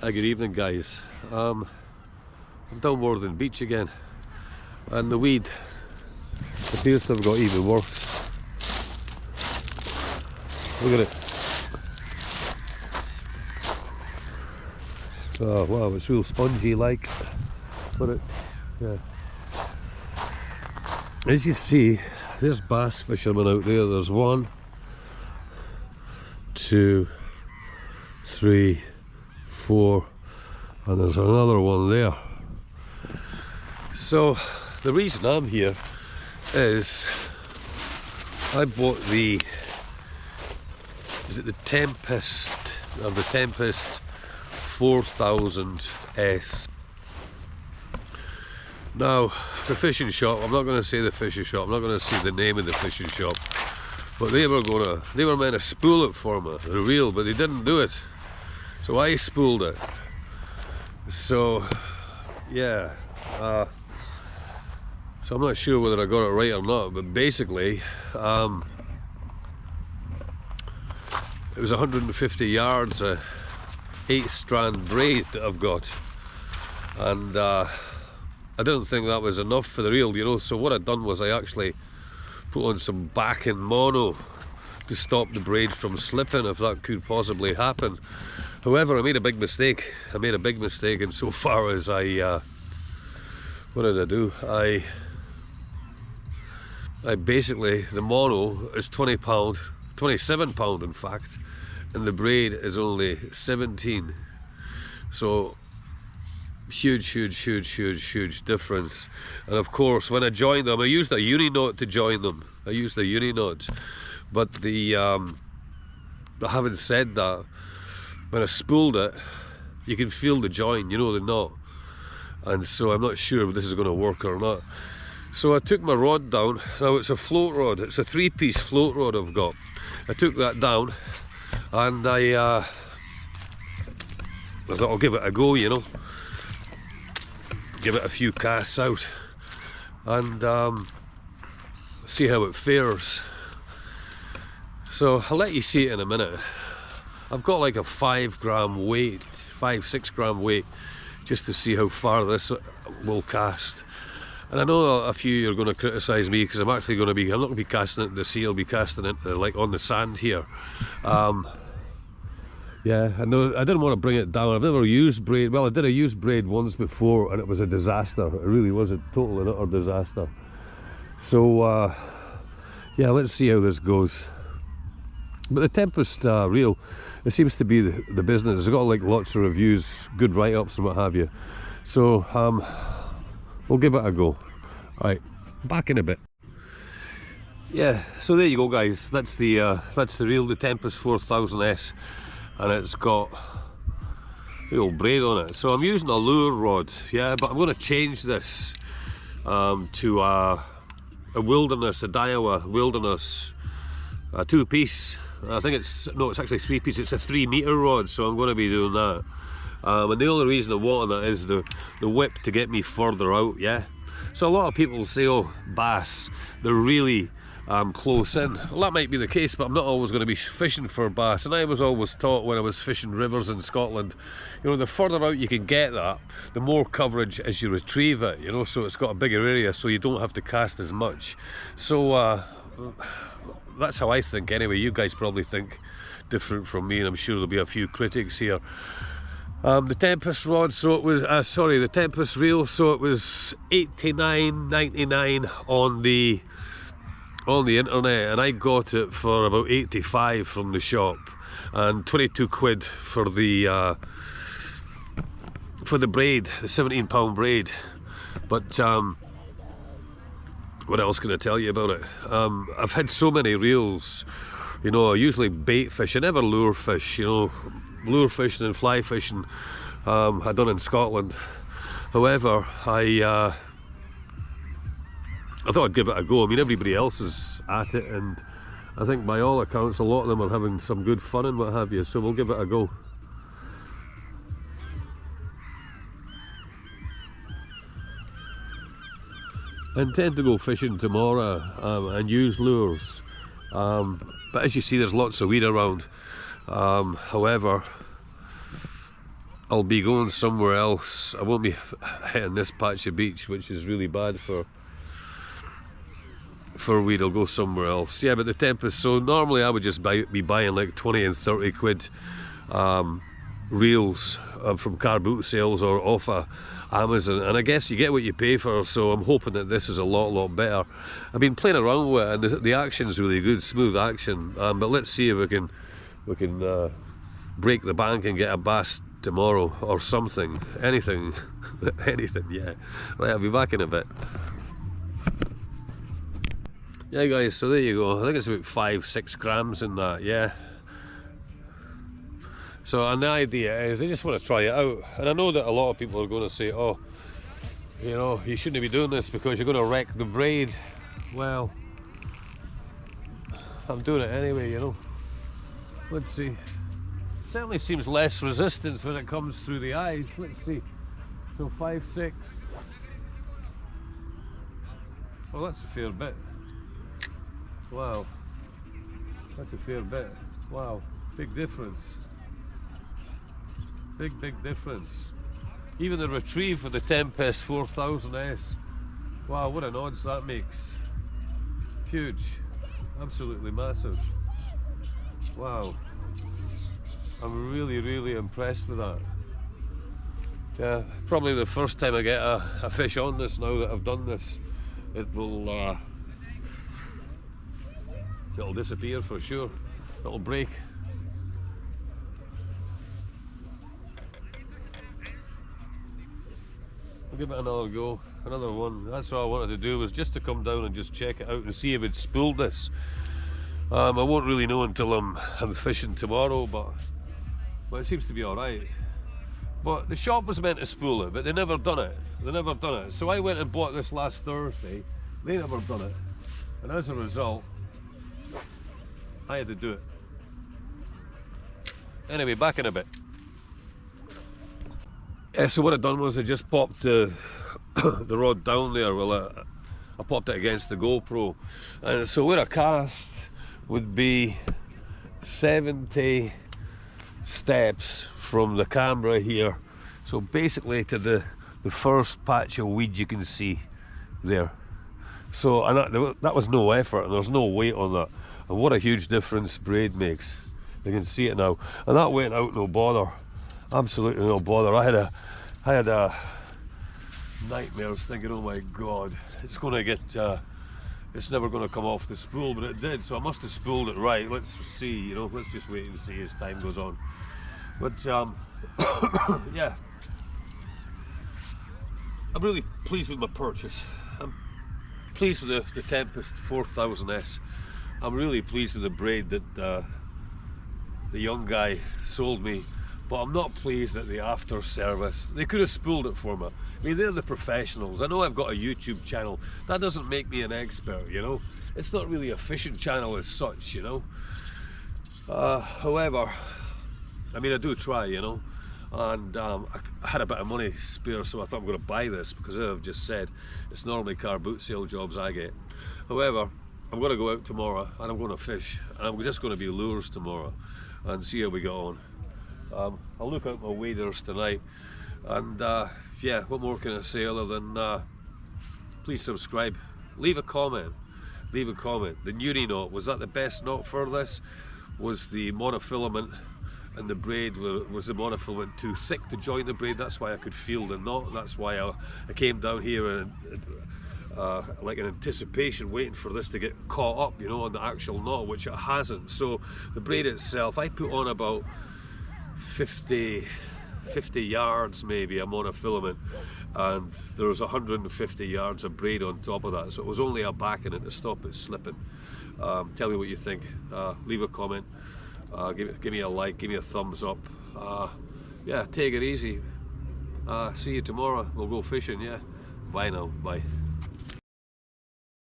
Hi, good evening, guys. I'm down Worthing Beach again, and the weed appears to have got even worse. Look at it. Oh wow, it's real spongy like, but yeah. As you see, there's bass fishermen out there. There's 1, 2, 3, 4, and there's another one there. So the reason I'm here is I bought the Tempest, or the Tempest 4000S. Now the fishing shop, I'm not going to say the fishing shop, I'm not going to say the name of the fishing shop, but they were meant to spool it for me, the reel, but they didn't do it. So I spooled it. So yeah, so I'm not sure whether I got it right or not, but basically it was 150 yards, 8-strand braid that I've got, and I didn't think that was enough for the reel, you know. So what I'd done was I actually put on some backing mono to stop the braid from slipping, if that could possibly happen. However, I made a big mistake. Insofar as what did I do? I basically, the mono is 20 pound, 27 pound in fact, and the braid is only 17. So huge difference. And of course, when I joined them, I used a uni knot to join them. But having said that, when I spooled it, you can feel the join, you know, the knot. And so I'm not sure if this is going to work or not. So I took my rod down. Now it's a float rod, it's a 3-piece float rod I've got. I took that down and I thought I'll give it a go, you know. Give it a few casts out and see how it fares. So I'll let you see it in a minute. I've got like a 5 gram weight, 5-6 gram weight, just to see how far this will cast. And I know a few are going to criticise me because I'm not going to be casting it in the sea, I'll be casting it like on the sand here. Yeah, I know I didn't want to bring it down. I've never used braid. Well, I did a used braid once before and it was a disaster. It really was a total and utter disaster. So yeah, let's see how this goes. But the Tempest reel, it seems to be the business. It's got like lots of reviews, good write-ups and what have you. So we'll give it a go. Alright, back in a bit. Yeah, so there you go, guys. That's the reel, the Tempest 4000S, and it's got the old braid on it. So I'm using a lure rod, yeah, but I'm going to change this to a wilderness, a Daiwa wilderness, a 2-piece. I think it's actually 3-piece. It's a 3-meter rod, so I'm going to be doing that. And the only reason I want that is the whip to get me further out, yeah. So a lot of people say, oh, bass, they're really close in. Well, that might be the case, but I'm not always going to be fishing for bass. And I was always taught when I was fishing rivers in Scotland, you know, the further out you can get that, the more coverage as you retrieve it, you know, so it's got a bigger area, so you don't have to cast as much. So that's how I think anyway. You guys probably think different from me, and I'm sure there'll be a few critics here. The Tempest rod, so it was the Tempest reel, so it was $89.99 on the internet, and I got it for about 85 from the shop, and 22 quid for the braid, the 17-pound braid. But what else can I tell you about it? I've had so many reels, you know. I usually bait fish, I never lure fish, you know. Lure fishing and fly fishing I done in Scotland. However, I thought I'd give it a go. I mean, everybody else is at it, and I think by all accounts a lot of them are having some good fun and what have you, so we'll give it a go. I intend to go fishing tomorrow and use lures, but as you see, there's lots of weed around. However, I'll be going somewhere else. I won't be hitting this patch of beach, which is really bad for weed. I'll go somewhere else. Yeah, but the Tempest, so normally I would just be buying like 20 and 30 quid reels from car boot sales or off Amazon, and I guess you get what you pay for, so I'm hoping that this is a lot better. I've been playing around with it, and the action's really good, smooth action, but let's see if we can break the bank and get a bass tomorrow or something. Anything. Anything, yeah. Right, I'll be back in a bit. Yeah guys, so there you go. I think it's about 5-6 grams in that, yeah. So, and the idea is I just want to try it out, and I know that a lot of people are going to say, oh, you know, you shouldn't be doing this because you're going to wreck the braid. Well, I'm doing it anyway, you know. Let's see. Certainly seems less resistance when it comes through the eyes. Let's see. So 5-6. Well, that's a fair bit. Wow. That's a fair bit. Wow. Big difference. Big difference. Even the retrieve for the Tempest 4000S. Wow, what an odds that makes. Huge. Absolutely massive. Wow. I'm really impressed with that. Yeah, probably the first time I get a fish on this now that I've done this. It will it'll disappear for sure. It'll break. I'll give it another go, another one. That's all I wanted to do, was just to come down and just check it out and see if it's spooled this. I won't really know until I'm fishing tomorrow, but it seems to be alright. But the shop was meant to spool it, but they never done it. They never done it. So I went and bought this last Thursday. They never done it. And as a result, I had to do it. Anyway, back in a bit. Yeah, so what I done was I just popped the rod down there. Well, I popped it against the GoPro, and so where I cast would be 70 steps from the camera here. So basically to the first patch of weed you can see there. So, and that was no effort, and there's no weight on that. And what a huge difference braid makes. You can see it now. And that went out no bother. Absolutely no bother. I had a nightmares thinking, oh my god, it's going to get it's never going to come off the spool, but it did. So I must have spooled it right. Let's see, you know, let's just wait and see as time goes on. But yeah, I'm really pleased with my purchase. I'm pleased with the Tempest 4000S. I'm really pleased with the braid that the young guy sold me. But I'm not pleased at the after service. They could have spooled it for me. I mean, they're the professionals. I know I've got a YouTube channel. That doesn't make me an expert, you know. It's not really a fishing channel as such, you know. However, I mean, I do try, you know. And I had a bit of money spare, so I thought I'm going to buy this because, as I've just said, it's normally car boot sale jobs I get. However, I'm going to go out tomorrow and I'm going to fish. And I'm just going to be lures tomorrow and see how we go on. I'll look out my waders tonight, and yeah, what more can I say other than please subscribe, leave a comment. The Nuri knot, was that the best knot for this? Was the monofilament and the braid, was the monofilament too thick to join the braid? That's why I could feel the knot. That's why I came down here and like in anticipation, waiting for this to get caught up, you know, on the actual knot, which it hasn't. So the braid itself, I put on about 50 yards maybe a monofilament, and there was 150 yards of braid on top of that, so it was only a backing it to stop it slipping. Tell me what you think, leave a comment, give me a like, give me a thumbs up. Yeah, take it easy. See you tomorrow, we'll go fishing. Yeah, bye now, bye.